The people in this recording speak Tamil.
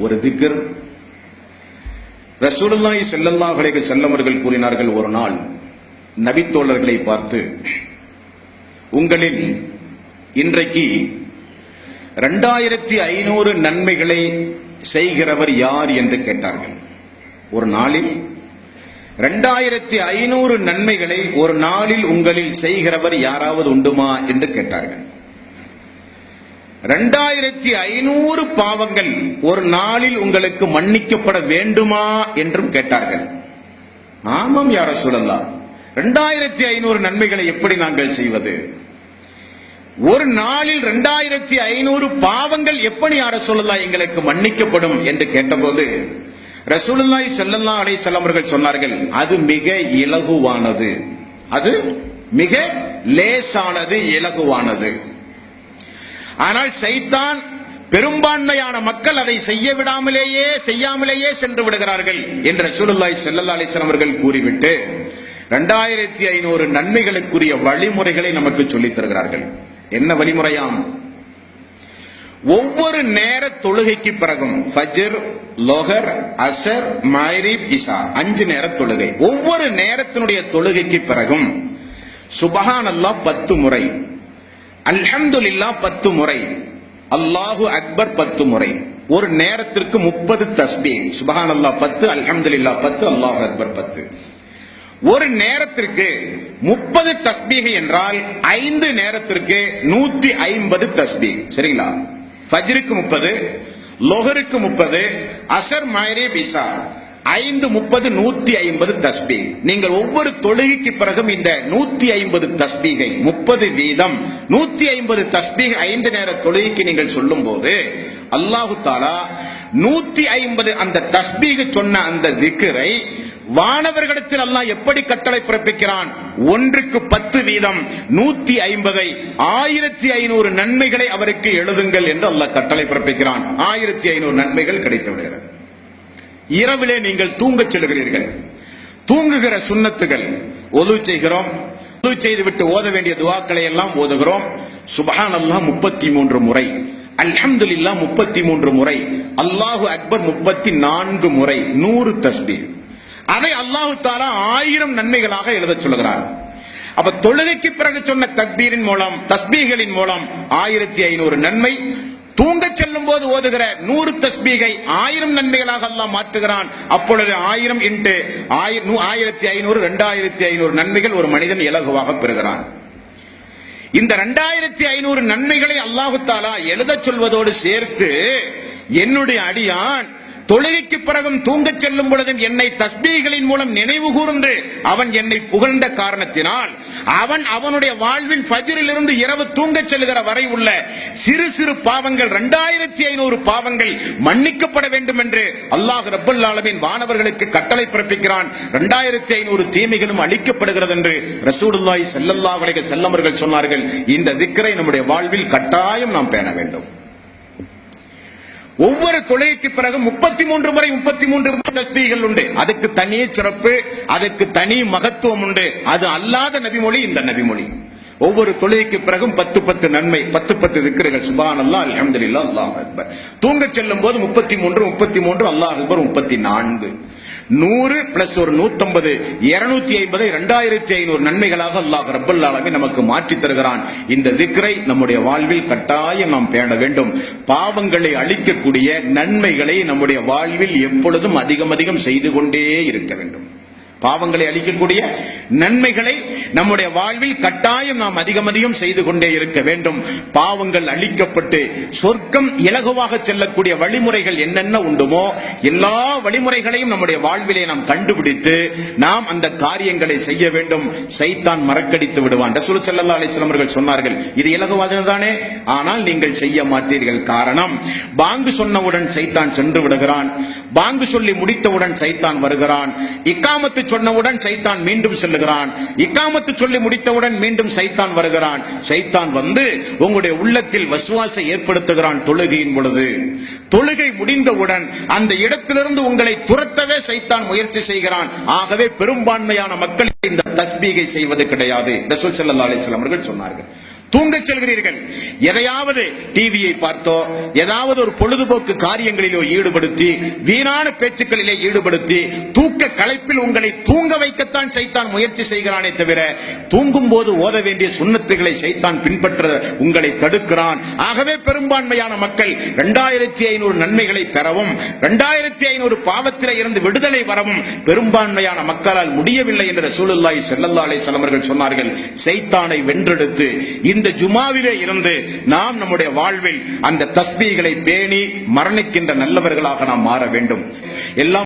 ஒரு திக்ர். ரசூலுல்லாஹி ஸல்லல்லாஹு அலைஹி வஸல்லம் அவர்கள் கூறினார்கள், ஒரு நாள் நபித்தோழர்களை பார்த்து, உங்களில் இன்றைக்கு 2500 நன்மைகளை செய்கிறவர் யார் என்று கேட்டார்கள். ஒரு நாளில் 2500 நன்மைகளை ஒரு நாளில் உங்களில் செய்கிறவர் யாராவது உண்டுமா என்று கேட்டார்கள். 2500 பாவங்கள் ஒரு நாளில் உங்களுக்கு மன்னிக்கப்பட வேண்டுமா என்றும் கேட்டார்கள். ஆமாம் யா ரசூலல்லாஹ், 2500 நன்மைகளை எப்படி நாங்கள் செய்வது? ஒரு நாளில் 2500 பாவங்கள் எப்படி யா ரசூலல்லாஹ் எங்களுக்கு மன்னிக்கப்படும் என்று கேட்டபோது ரசூலுல்லாஹி ஸல்லல்லாஹு அலைஹி வஸல்லம் அவர்கள் சொன்னார்கள், அது மிக இலகுவானது, அது மிக லேசானது, இலகுவானது. ஆனால் சைத்தான் பெரும்பான்மையான மக்கள் அதை செய்யாமலேயே சென்று விடுகிறார்கள் என்று ரசூலுல்லாஹி ஸல்லல்லாஹு அலைஹி வஸல்லம் அவர்கள் கூறிவிட்டு 2500 நன்மைகளுக்குரிய வழிமுறைகளை நமக்கு சொல்லித் தருகிறார்கள். என்ன வழிமுறையாம்? ஒவ்வொரு நேர தொழுகைக்கு பிறகும் ஃபஜ்ர், லொஹர், அஸர், மக்ரிப், இஷா 5 நேர தொழுகை, ஒவ்வொரு நேரத்தினுடைய தொழுகைக்கு பிறகும் சுப்ஹானல்லாஹ் 10 முறை, அல்ஹம்துலில்லாஹ் 10 முறை, அல்லாஹு அக்பர் 10 முறை. ஒரு நேரத்திற்கு 30 தஸ்பீஹ், சுப்ஹானல்லாஹ் 10, அல்ஹம்துலில்லாஹ் 10, அல்லாஹு அக்பர் 10. ஒரு நேரத்திற்கு 30 தஸ்பீஹ் என்றால் 5 நேரத்திற்கு 150 தஸ்பீஹ். சரிங்களா? ஃபஜ்ருக்கு 30, லொஹருக்கு 30, அஸர், மக்ரிப், இஷா 5, 30, 150 தஸ்பீஹ். நீங்கள் ஒவ்வொரு தொழுகைக்கு பிறகும் இந்த 150 தஸ்பீஹை 30 வீதம் 150 தஸ்பீஹ் 5 நேர தொழுகைக்கு நீங்கள் சொல்லும் போது அல்லாஹு தஆலா 150 அந்த தஸ்பீஹ் சொன்ன அந்த திக்ரை வானவர்களிடத்தில் அல்லாஹ் எப்படி கட்டளை பிறப்பிக்கிறான்? 1க்கு 10 வீதம் 150ஐ 1500 நன்மைகளை அவருக்கு எழுதுங்கள் என்று அல்லாஹ் கட்டளை பிறப்பிக்கிறான். 1500 நன்மைகள் கிடைத்து விடுகிறது. இரவிலே நீங்கள் தூங்கச் செல்கிறீர்கள், தூங்குகிற சுன்னத்துகள், ஒது செய்கிறோம், ஒது செய்துவிட்டு ஓத வேண்டிய துஆக்களை எல்லாம் ஓதுகிறோம். சுப்ஹானல்லாஹ் 33 முறை, அல்ஹம்துலில்லாஹ் 33 முறை, அல்லாஹு அக்பர் 34 முறை, 100 தஸ்பீஹ். அதை அல்லாஹு தஆலா 1000 நன்மைகளாக எழுதச் சொல்கிறார். அப்ப தொழுகைக்கு பிறகு சொன்ன தக்பீரின் மூலம், தஸ்பீகளின் மூலம் 1500 நன்மை, தூங்கச் செல்லும் போது ஓதுகிற 100 தஸ்பீகை 1000 நன்மைகளாக அல்லாஹ் மாற்றுகிறான். அப்பொழுது 1000 இன்டு 1500 2500 நன்மைகள் ஒரு மனிதன் இலகுவாக பெறுகிறான். இந்த 2500 நன்மைகளை அல்லாஹு தஆலா எழுதச் சொல்வதோடு சேர்த்து என்னுடைய அடியான் தொழுகைக்கு பிறகும் தூங்கச் செல்லும் பொழுது என்னை தஸ்பீகளின் மூலம் நினைவு கூர்ந்து அவன் என்னை புகழ்ந்த காரணத்தினால் அவனுடைய வாழ்வில் ஃபஜ்ரில் இருந்து இரவு தூங்கச் செல்கிற வரை உள்ள சிறு சிறு பாவங்கள் 2500 பாவங்கள் மன்னிக்கப்பட வேண்டும் என்று அல்லாஹ் ரப்பல் ஆலமீன் வானவர்களுக்கு கட்டளை பிறப்பிக்கிறான். 2500 தீமைகளும் அழிக்கப்படுகிறது என்று ரசூலுல்லாஹி ஸல்லல்லாஹு அலைஹி வஸல்லம் அவர்கள் சொன்னார்கள். இந்த திக்ரை நம்முடைய வாழ்வில் கட்டாயம் நாம் பேண வேண்டும். ஒவ்வொரு தொழுகைக்கு பிறகு 33 முறை 33 தஸ்பீகள் உண்டு. அதுக்கு தனி சிறப்பு, அதுக்கு தனி மகத்துவம் உண்டு. அது அல்லாத நபிமொழி இந்த நபிமொழி. ஒவ்வொரு தொழுகைக்கு பிறகும் 10 நன்மை, 10 திக்ருகள், சுப்ஹானல்லாஹ், அல்ஹம்துலில்லாஹ், அல்லாஹு அக்பர். தூங்கச் செல்லும் போது 33 அல்லாஹு அக்பர் 34, 100 பிளஸ் ஒரு 150, 250, 2500 நன்மைகளாக அல்லாஹ் ரப்பல் ஆலமீன் நமக்கு மாற்றி தருகிறான். இந்த திக்ரை நம்முடைய வாழ்வில் கட்டாயம் நாம் பேண வேண்டும். பாவங்களை அழிக்கக்கூடிய நன்மைகளை நம்முடைய வாழ்வில் எப்பொழுதும் அதிகம் செய்து கொண்டே இருக்க வேண்டும். பாவங்களை அழிக்கக்கூடிய நன்மைகளை நம்முடைய வாழ்வில் கட்டாயம் நாம் அதிகம் செய்து கொண்டே இருக்க வேண்டும். பாவங்கள் அழிக்கப்பட்டு சொர்க்கம் இலகுவாக செல்லக்கூடிய வழிமுறைகள் என்னென்ன உண்டுமோ எல்லா வழிமுறைகளையும் நம்முடைய வாழ்விலே நாம் கண்டுபிடித்து நாம் அந்த காரியங்களை செய்ய வேண்டும். சைத்தான் மறக்கடித்து விடுவான். ரசூல் ஸல்லல்லாஹு அலைஹி வஸல்லம் அவர்கள் சொன்னார்கள், இது இலகுவானதுதானே, ஆனால் நீங்கள் செய்ய மாட்டீர்கள். காரணம், பாங்கு சொன்னவுடன் சைத்தான் சென்று விடுகிறான், பாங்கு சொல்லி முடித்தவுடன் சைத்தான் வருகிறான், இக்காமத்து சொன்னவுடன் சைத்தான் மீண்டும் செல்லுகிறான், இக்காமத்து சொல்லி முடித்தவுடன் மீண்டும் சைத்தான் வருகிறான். சைத்தான் வந்து உங்களுடைய உள்ளத்தில் வஸ்வாசை ஏற்படுத்துகிறான். தொழுகையின் பொழுது, தொழுகை முடிந்தவுடன் அந்த இடத்திலிருந்து உங்களை துரத்தவே சைத்தான் முயற்சி செய்கிறான். ஆகவே பெரும்பான்மையான மக்கள் இந்த தஸ்பீகை செய்வது கிடையாது. ரசூல் ஸல்லல்லாஹு அலைஹி வஸல்லம் அவர்கள் சொன்னார்கள், தூங்கச் செல்கிறீர்கள். எதையாவது டிவியை பார்த்தோ ஏதாவது ஒரு பொழுதுபோக்கு காரியங்களிலோ ஈடுபடுத்தி வீணான பேச்சுக்களிலே ஈடுபடுத்தி தூக்க களைப்பில் உங்களை தூங்க வைக்கத்தான் சைத்தான் முயற்சி செய்கிறானே தவிர தூங்கும் போது ஓத வேண்டிய சுன்னத்துகளை சைத்தான் பின்பற்ற உங்களை தடுக்கிறான். ஆகவே பெரும்பான்மையான மக்கள் 2500 நன்மைகளை பெறவும் 2500 பாவத்திலே இருந்து விடுதலை வரவும் பெரும்பான்மையான மக்களால் முடியவில்லை என்று ரசூலுல்லாஹி ஸல்லல்லாஹு அலைஹி வஸல்லம் அவர்கள் சொன்னார்கள். சைத்தானை வென்றெடுத்து இந்த ஜுமாவிலே இருந்து நாம் நம்முடைய வாழ்வில் அந்த தஸ்பீகளை பேணி மரணிக்கின்ற நல்லவர்களாக நாம் மாற வேண்டும். எல்லாம்